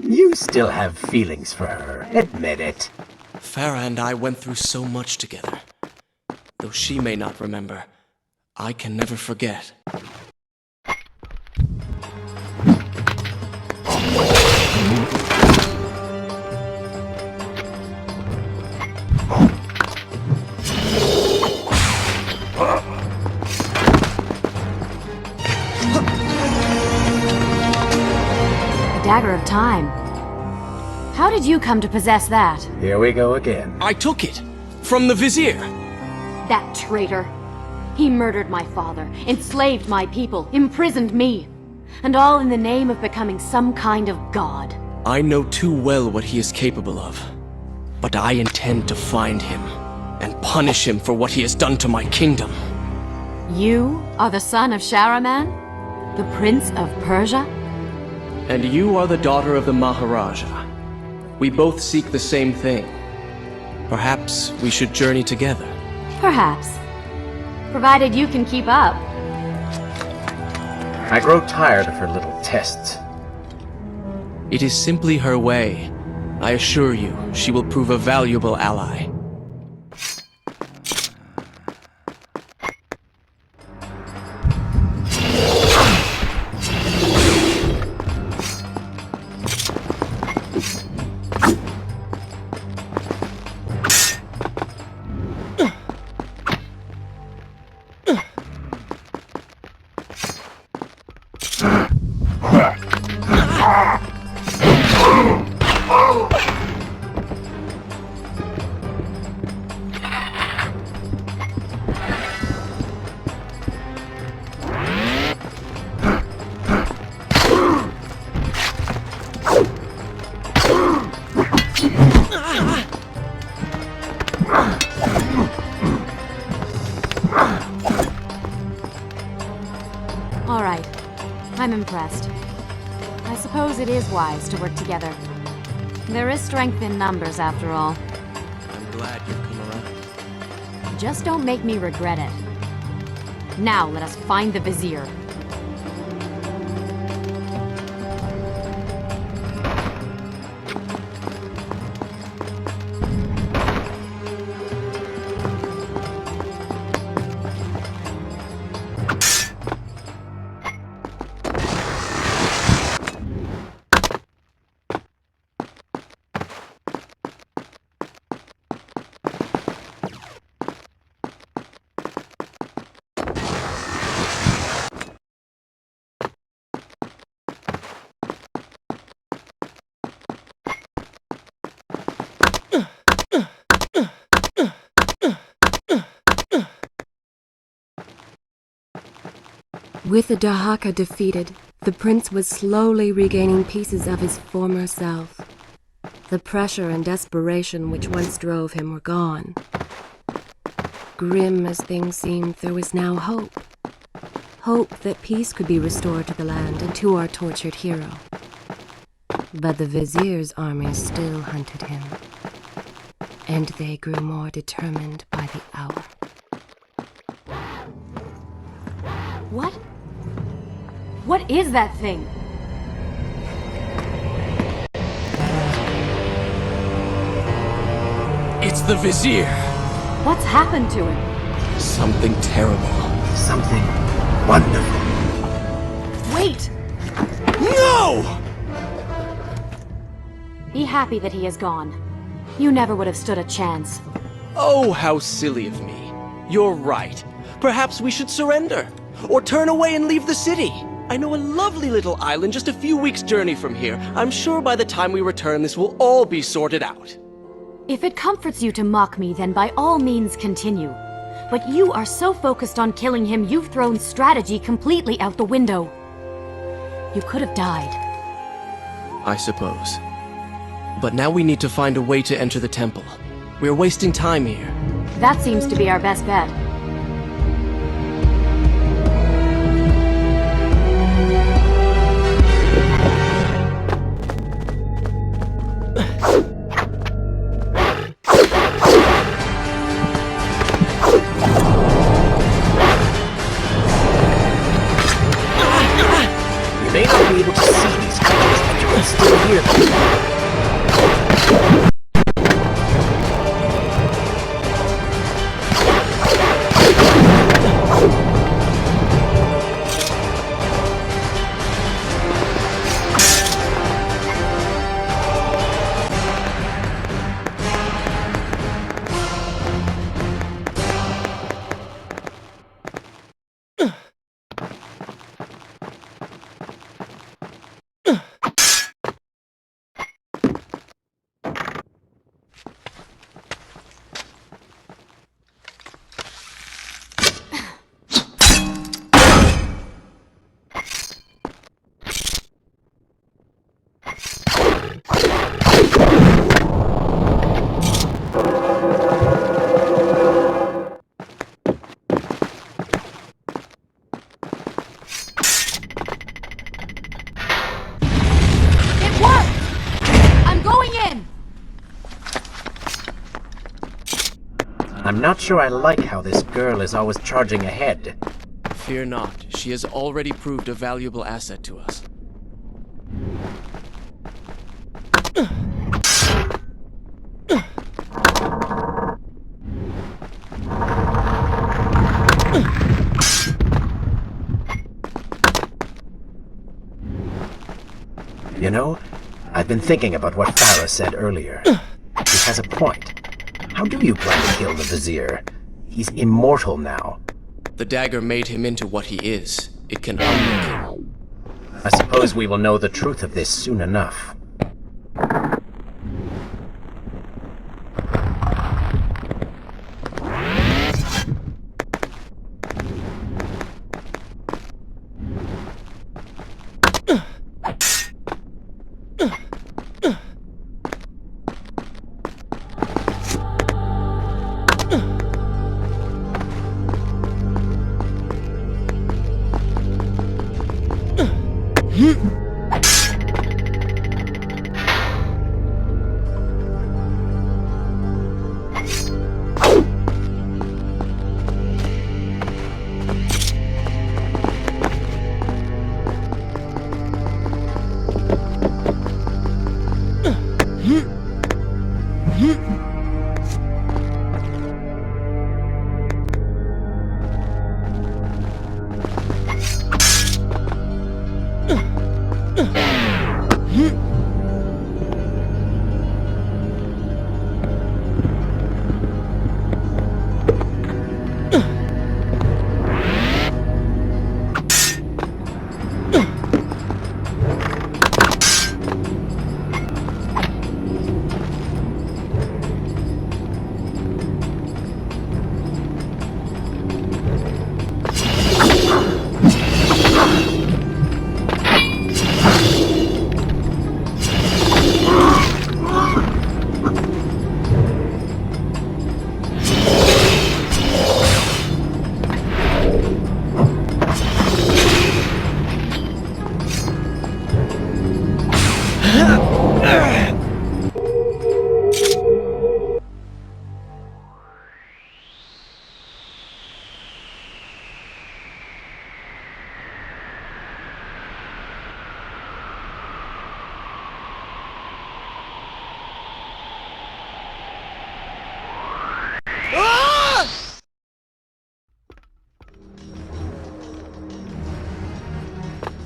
You still have feelings for her. Admit it. Farah and I went through so much together. Though she may not remember, I can never forget. Dagger of Time. How did you come to possess that? Here we go again. I took it! From the Vizier! That traitor. He murdered my father, enslaved my people, imprisoned me. And all in the name of becoming some kind of god. I know too well what he is capable of. But I intend to find him, and punish him for what he has done to my kingdom. You are the son of Shahraman? The Prince of Persia? And you are the daughter of the Maharaja. We both seek the same thing. Perhaps we should journey together. Perhaps. Provided you can keep up. I grow tired of her little tests. It is simply her way. I assure you, she will prove a valuable ally. All right. I'm impressed. I suppose it is wise to work together. There is strength in numbers, after all. I'm glad you've come around. Just don't make me regret it. Now let us find the Vizier. With the Dahaka defeated, the prince was slowly regaining pieces of his former self. The pressure and desperation which once drove him were gone. Grim as things seemed, there was now hope. Hope that peace could be restored to the land and to our tortured hero. But the Vizier's armies still hunted him, and they grew more determined by the hour. What? What is that thing? It's the Vizier! What's happened to him? Something terrible. Something wonderful. Wait! No! Be happy that he is gone. You never would have stood a chance. Oh, how silly of me. You're right. Perhaps we should surrender. Or turn away and leave the city. I know a lovely little island just a few weeks' journey from here. I'm sure by the time we return, this will all be sorted out. If it comforts you to mock me, then by all means continue. But you are so focused on killing him, you've thrown strategy completely out the window. You could have died. I suppose. But now we need to find a way to enter the temple. We're wasting time here. That seems to be our best bet. hear them. I'm not sure I like how this girl is always charging ahead. Fear not, she has already proved a valuable asset to us. You know, I've been thinking about what Farah said earlier. He has a point. How do you plan to kill the Vizier? He's immortal now. The dagger made him into what he is. It can unmake him. I suppose we will know the truth of this soon enough.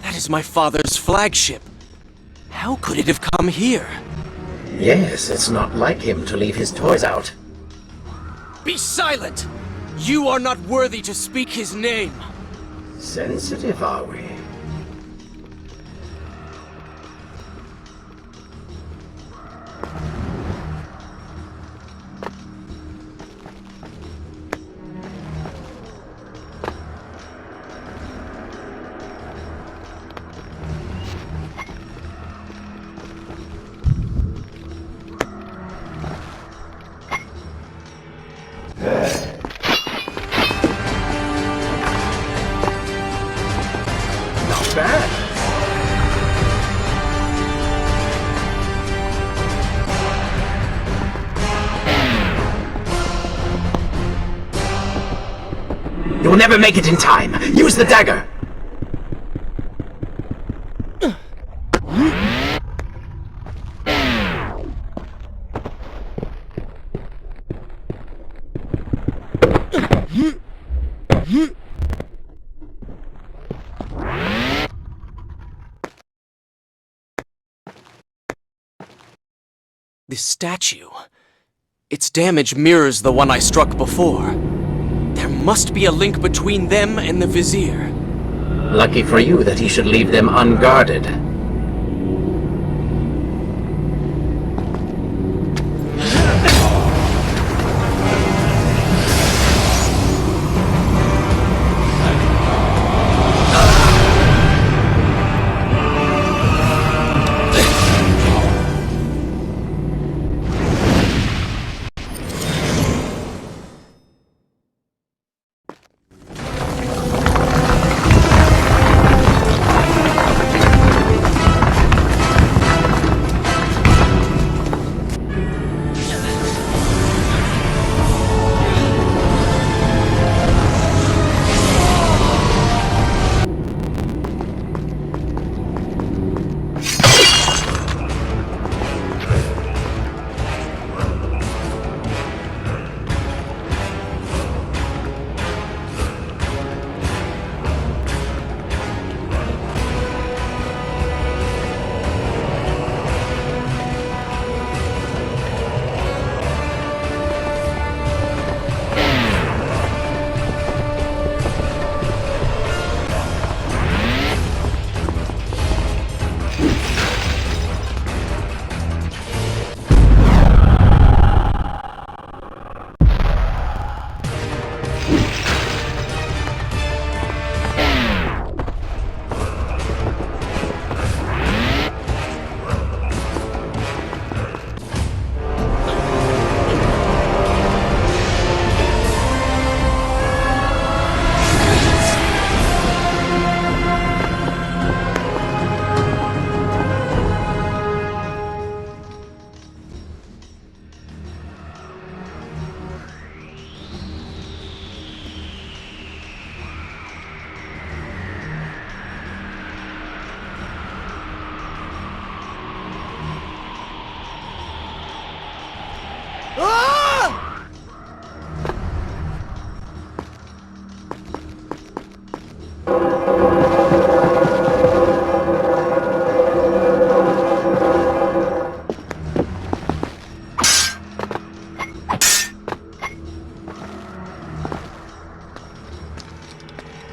That is my father's flagship. How could it have come here? Yes, it's not like him to leave his toys out. Be silent! You are not worthy to speak his name. Sensitive, are we? Not bad. You'll never make it in time. Use the dagger. This statue. Its damage mirrors the one I struck before. There must be a link between them and the Vizier. Lucky for you that he should leave them unguarded.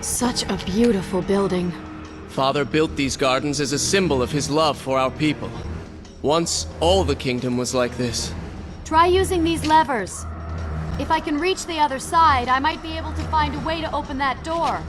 Such a beautiful building. Father built these gardens as a symbol of his love for our people. Once, all the kingdom was like this. Try using these levers. If I can reach the other side, I might be able to find a way to open that door.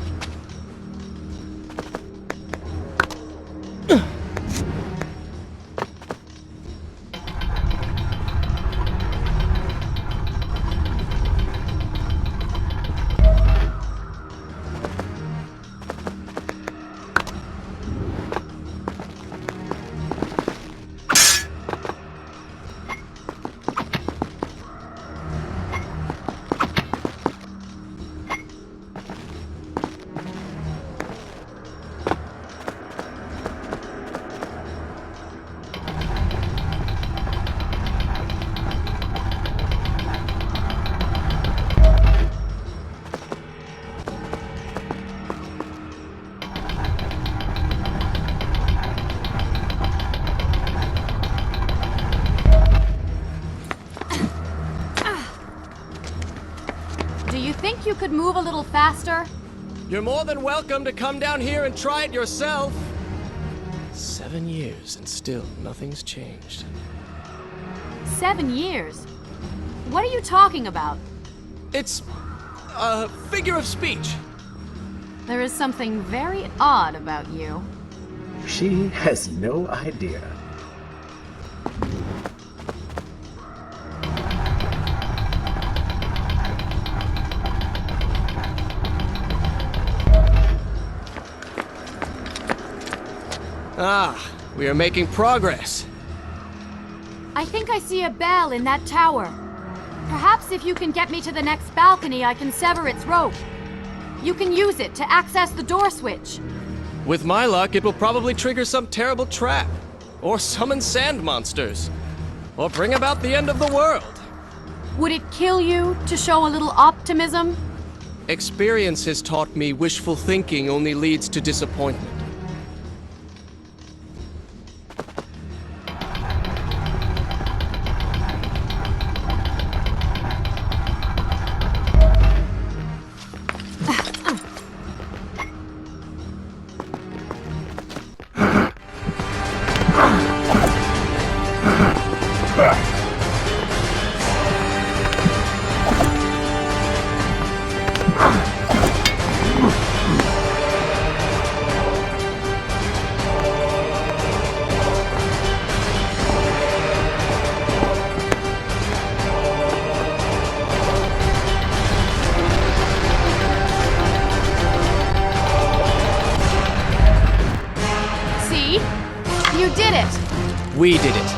Do you think you could move a little faster? You're more than welcome to come down here and try it yourself. 7 years and still nothing's changed. 7 years? What are you talking about? It's a figure of speech. There is something very odd about you. She has no idea. Ah, we are making progress. I think I see a bell in that tower. Perhaps if you can get me to the next balcony, I can sever its rope. You can use it to access the door switch. With my luck, it will probably trigger some terrible trap. Or summon sand monsters. Or bring about the end of the world. Would it kill you to show a little optimism? Experience has taught me wishful thinking only leads to disappointment. See? You did it! We did it.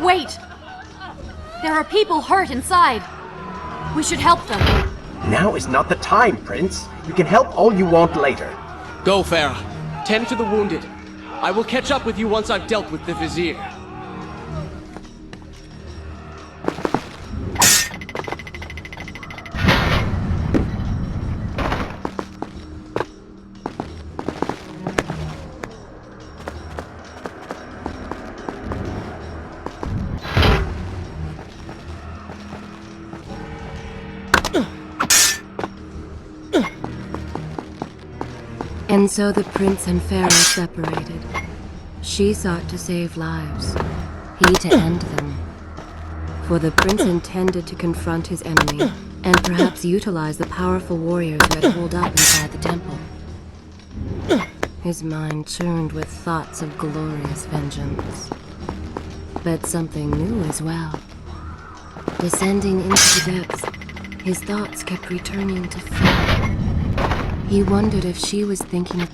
Wait! There are people hurt inside. We should help them. Now is not the time, Prince. You can help all you want later. Go, Farah. Tend to the wounded. I will catch up with you once I've dealt with the Vizier. And so the prince and Pharaoh separated. She sought to save lives, he to end them. For the prince intended to confront his enemy, and perhaps utilize the powerful warriors who had holed up inside the temple. His mind churned with thoughts of glorious vengeance. But something new as well. Descending into the depths, his thoughts kept returning to fear. He wondered if she was thinking of...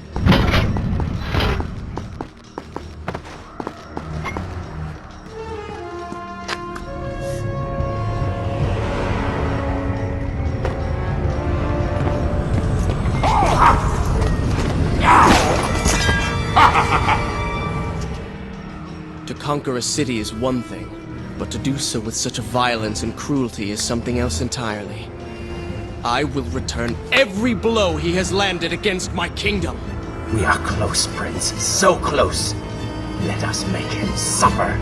To conquer a city is one thing, but to do so with such a violence and cruelty is something else entirely. I will return every blow he has landed against my kingdom. We are close, Prince. So close. Let us make him suffer.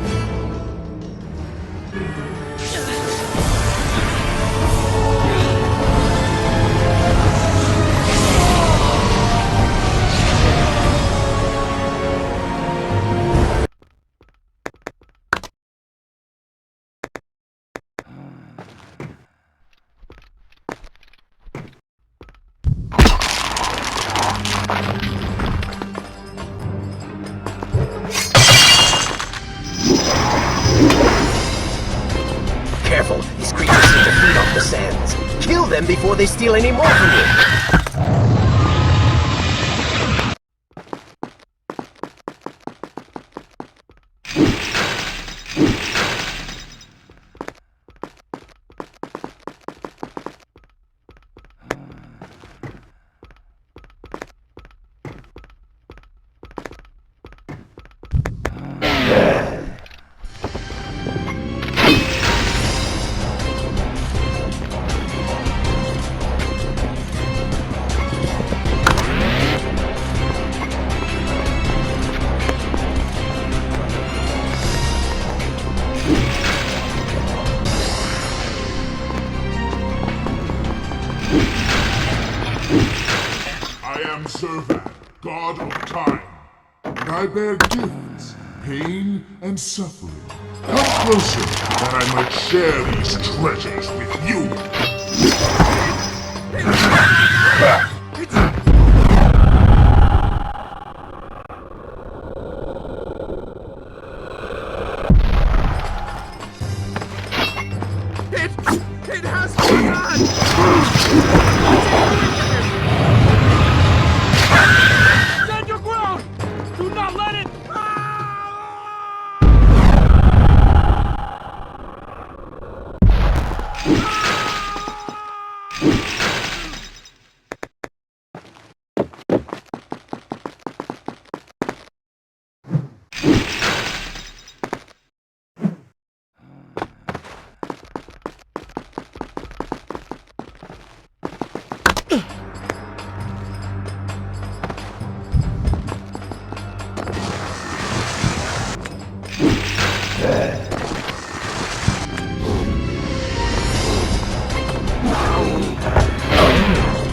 Careful, these creatures seem to feed off the sands. Kill them before they steal any more from you. Servant, god of time, and I bear gifts, pain and suffering. Come closer, that I might share these treasures with you. It has begun! Stand your ground! Do not let it!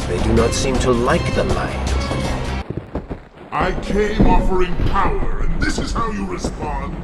They do not seem to like the light. I came offering power, and this is how you respond?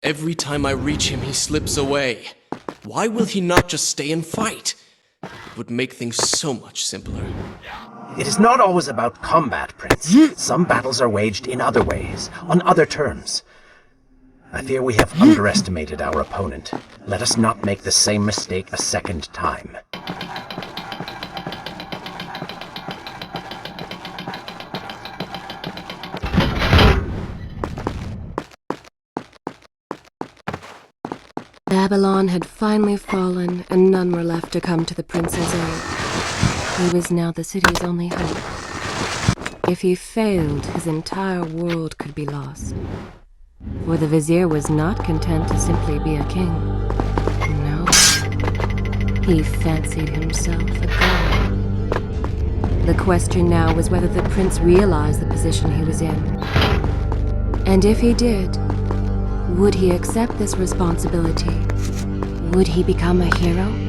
Every time I reach him, he slips away. Why will he not just stay and fight? It would make things so much simpler. It is not always about combat, Prince. Some battles are waged in other ways, on other terms. I fear we have underestimated our opponent. Let us not make the same mistake a second time. Babylon had finally fallen, and none were left to come to the prince's aid. He was now the city's only hope. If he failed, his entire world could be lost. For the vizier was not content to simply be a king. No. He fancied himself a god. The question now was whether the prince realized the position he was in. And if he did, would he accept this responsibility? Would he become a hero?